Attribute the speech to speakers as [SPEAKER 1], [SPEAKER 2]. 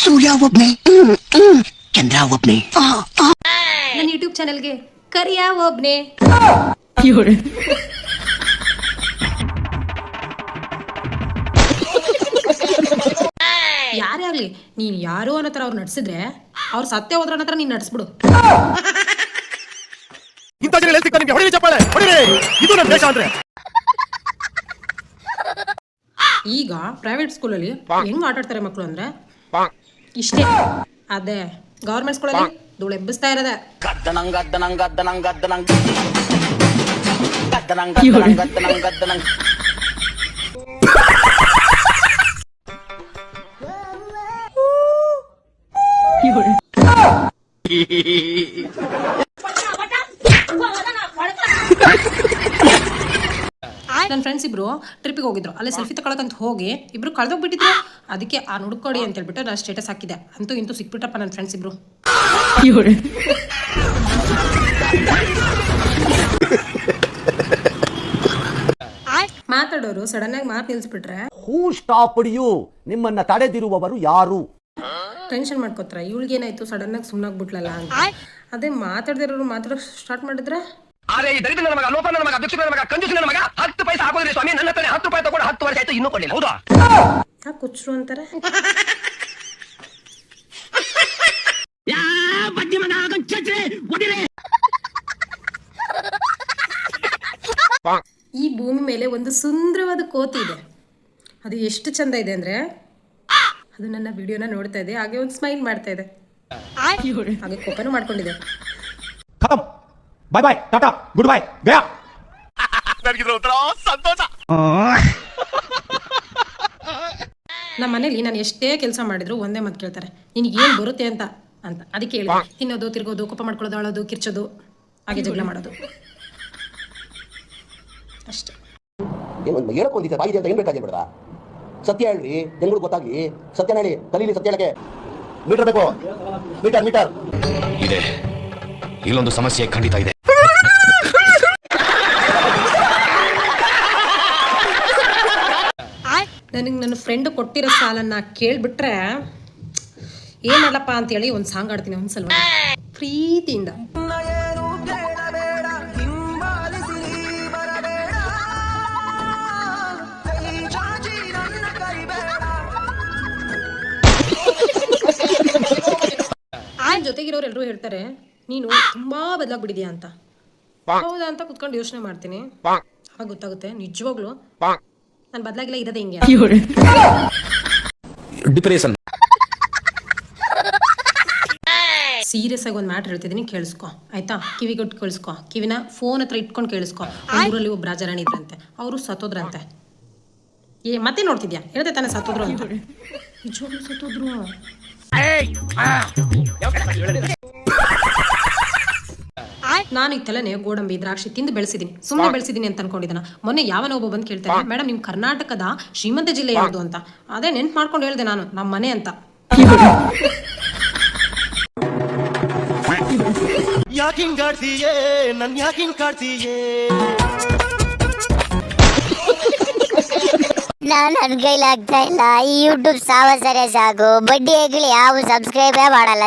[SPEAKER 1] ಸೂರ್ಯ ಒಬ್ನೇ, ಚಂದ್ರ ಒಬ್ನೇ.
[SPEAKER 2] ನನ್ನ ಯೂಟ್ಯೂಬ್ ಚಾನೆಲ್ಗೆ ಕರಿಯ ಒಬ್ನೇ. ಯಾರೇ ಆಗ್ಲಿ, ನೀನ್ ಯಾರು ಅನ್ನೋ ತರ ಅವ್ರು ನಡ್ಸಿದ್ರೆ ಅವ್ರು ಸತ್ಯ ಹೋದ್ರ ಹತ್ರ ನೀನ್ ನಡ್ಸ್ಬಿಡು. ಈಗ ಪ್ರೈವೇಟ್ ಸ್ಕೂಲಲ್ಲಿ ಹೆಂಗ್ ಆಟಾಡ್ತಾರೆ ಮಕ್ಕಳು ಅಂದ್ರೆ ಇಷ್ಟೇ. ಅದೇ ಗವರ್ಮೆಂಟ್ ಸ್ಕೂಲಲ್ಲಿ ಧೂಳು ಎಬ್ಬಿಸ್ತಾ ಇರೋದೆ. ನನ್ನ ಫ್ರೆಂಡ್ಸ್ ಇಬ್ರು ಟ್ರಿಪ್ಪಿಗೆ ಹೋಗಿದ್ರು. ಅಲ್ಲೇ ಸೆಲ್ಫಿ ತಗೊಳಕಂತ ಹೋಗಿ ಇಬ್ರು ಕಳೆದೋಗ್ಬಿಟ್ಟಿದ್ರು. ಅದಕ್ಕೆ ಆ ಹುಡುಕೊಡಿ ಅಂತ ಹೇಳ್ಬಿಟ್ಟು ನಾನು ಸ್ಟೇಟಸ್ ಹಾಕಿದೆ. ಅಂತೂ ಇಂತೂ ಸಿಕ್ಬಿಟ್ರಪ್ಪ ನನ್ನ ಫ್ರೆಂಡ್ಸ್ ಇಬ್ರು. ಮಾತಾಡೋರು ಸಡನ್ ಆಗಿ ಮಾತು ನಿಲ್ಸ್ಬಿಟ್ರೆ
[SPEAKER 3] ಹೂ ಸ್ಟಾಪ್ಡ್ ಯು, ನಿಮ್ಮನ್ನ ತಡೆದಿರುವವರು ಯಾರು?
[SPEAKER 2] ಟೆನ್ಷನ್ ಮಾಡ್ಕೋತಾರೆ, ಇವಳಿಗೇನಾಯ್ತು ಸಡನ್ ಆಗಿ ಸುಮ್ಮನಾಗ್ಬಿಟ್ಲಲ್ಲ ಅಂತ. ಅದೇ ಮಾತಾಡ್ದಿರೋರು ಮಾತಾಡೋಕ್ ಸ್ಟಾರ್ಟ್ ಮಾಡಿದ್ರೆ
[SPEAKER 1] ಯಾಕೆ
[SPEAKER 2] ಹುಚ್ಚರು ಅಂತಾರೆ. ಈ ಭೂಮಿ ಮೇಲೆ ಒಂದು ಸುಂದರವಾದ ಕೋತಿ ಇದೆ. ಅದು ಎಷ್ಟು ಚಂದ ಇದೆ ಅಂದ್ರೆ ಅದು ನನ್ನ ವಿಡಿಯೋನ ನೋಡ್ತಾ ಇದೆ, ಹಾಗೆ ಒಂದು ಸ್ಮೈಲ್ ಮಾಡ್ತಾ ಇದೆ, ಹಾಗೆ ಕೋಪನೂ ಮಾಡ್ಕೊಂಡಿದೆ.
[SPEAKER 3] ಬಾಯ್ ಬಾಯ್, ಟಾಟಾ, ಗುಡ್ ಬೈ, ಗಯಾ.
[SPEAKER 2] ನಮ್ಮ ಮನೇಲಿ ನಾನು ಎಷ್ಟೇ ಕೆಲಸ ಮಾಡಿದ್ರು ಒಂದೇ ಮಾತು ಕೇಳ್ತಾರೆ, ನಿನಗೆ ಏನು ಬರುತ್ತೆ ಅಂತ ಅಂತ. ಅದಕ್ಕೆ ಹೇಳಿ, ತಿನ್ನೋದು, ತಿರ್ಗೋದು, ಕೋಪ ಮಾಡ್ಕೊಳ್ಳೋದು, ಅಳೋದು, ಕಿರ್ಚೋದು, ಹಾಗೆ ಜಗಳ ಮಾಡೋದು ಅಷ್ಟೇ.
[SPEAKER 4] ಹೇಳಕ್ಕೊಂದಿದ್ದೆ ಬಾಯಿದೆ ಅಂತ ಏನ್ ಬೇಕಾಗಿಲ್ಲ. ಸತ್ಯ ಹೇಳ್ರಿ, ಜನಗಳು ಗೊತ್ತಾಗ್ಲಿ. ಸತ್ಯ ಹೇಳಿ, ಕಲೀಲಿ ಸತ್ಯ ಹೇಳಕ್ಕೆ. ಮೀಟರ್ ಬೇಕು, ಮೀಟರ್
[SPEAKER 5] ಇದೆ. ಇಲ್ಲೊಂದು ಸಮಸ್ಯೆ ಖಂಡಿತ ಇದೆ.
[SPEAKER 2] ನನಗೆ ನನ್ನ ಫ್ರೆಂಡ್ ಕೊಟ್ಟಿರೋ ಸಾಲನ್ನ ಕೇಳ್ಬಿಟ್ರೆ ಏನ್ ಮಾಡಲಪ್ಪ ಅಂತೇಳಿ ಒಂದು ಸಾಂಗ್ ಆಡ್ತೀನಿ ಒಂದ್ಸಲ ಪ್ರೀತಿಯಿಂದ. ಜೊತೆಗಿರೋರು ಎಲ್ಲರೂ ಹೇಳ್ತಾರೆ ನೀನು ತುಂಬಾ ಬದಲಾಗ್ಬಿಟ್ಟಿದ್ಯಾ ಅಂತ. ಹೌದಾ ಅಂತ ಕುತ್ಕೊಂಡು ಯೋಚನೆ ಮಾಡ್ತೀನಿ, ಆಗ ಗೊತ್ತಾಗುತ್ತೆ ನಿಜವಾಗ್ಲು ನಾನು ಬದಲಾಗಿಲ್ಲ, ಇರೋದೇ ಹಿಂಗೆ.
[SPEAKER 5] ಡಿಪ್ರೆಷನ್.
[SPEAKER 2] ಸೀರಿಯಸ್ ಆಗಿ ಒಂದು ಮ್ಯಾಟ್ರ್ ಹೇಳ್ತಿದ್ದೀನಿ, ಕೇಳಿಸ್ಕೊ ಆಯ್ತಾ? ಕಿವಿಗೊಟ್ಟು ಕೇಳಿಸ್ಕೊ, ಕಿವಿನ ಫೋನ್ ಹತ್ರ ಇಟ್ಕೊಂಡು ಕೇಳಿಸ್ಕೊ. ಊರಲ್ಲಿ ಒಬ್ಬ ರಾಜರಾಣಿ ಇದ್ರಂತೆ, ಅವರು ಸತ್ತೋದ್ರಂತೆ. ಮತ್ತೆ ನೋಡ್ತಿದ್ಯಾ? ಹೇಳ್ದೆ ತಾನೆ ಸತ್ತೋದ್ರು ಅಂತ. ನಿಜವಾಗ್ಲೂ ಸತ್ತೋದ್ರು. ನಾನು ಈ ತಲೆನೆ ಗೋಡಂಬಿ ದ್ರಾಕ್ಷಿ ತಿಂದು ಬೆಳೆಸಿದೀನಿ, ಸುಮ್ಮನೆ ಬೆಳೆಸಿದೀನಿ ಅಂತ ಅನ್ಕೊಂಡಿದ್ದಾನ. ಮೊನ್ನೆ ಯಾವನ ಒಬ್ಬ ಬಂದು ಕೇಳ್ತಾನೆ, ಮೇಡಮ್ ನಿಮ್ ಕರ್ನಾಟಕದ ಶ್ರೀಮಂತ ಜಿಲ್ಲೆ ಯಾವುದು ಅಂತ. ಅದೇ ನೆನ್ಪು ಮಾಡ್ಕೊಂಡು ಹೇಳ್ದೆ ನಾನು, ನಮ್ಮ ಮನೆ ಅಂತ.
[SPEAKER 6] ನನ್ ಕೈಲಾಗ್ತಾ ಇಲ್ಲ. ಈ ಯೂಟ್ಯೂಬ್ ಸಾವಸರೆ ಸಾಕು, ಬಡ್ಡಿ ಆಗ್ಲಿ ಯಾವ ಸಬ್ಸ್ಕ್ರೈಬೇ ಮಾಡಲ್ಲ.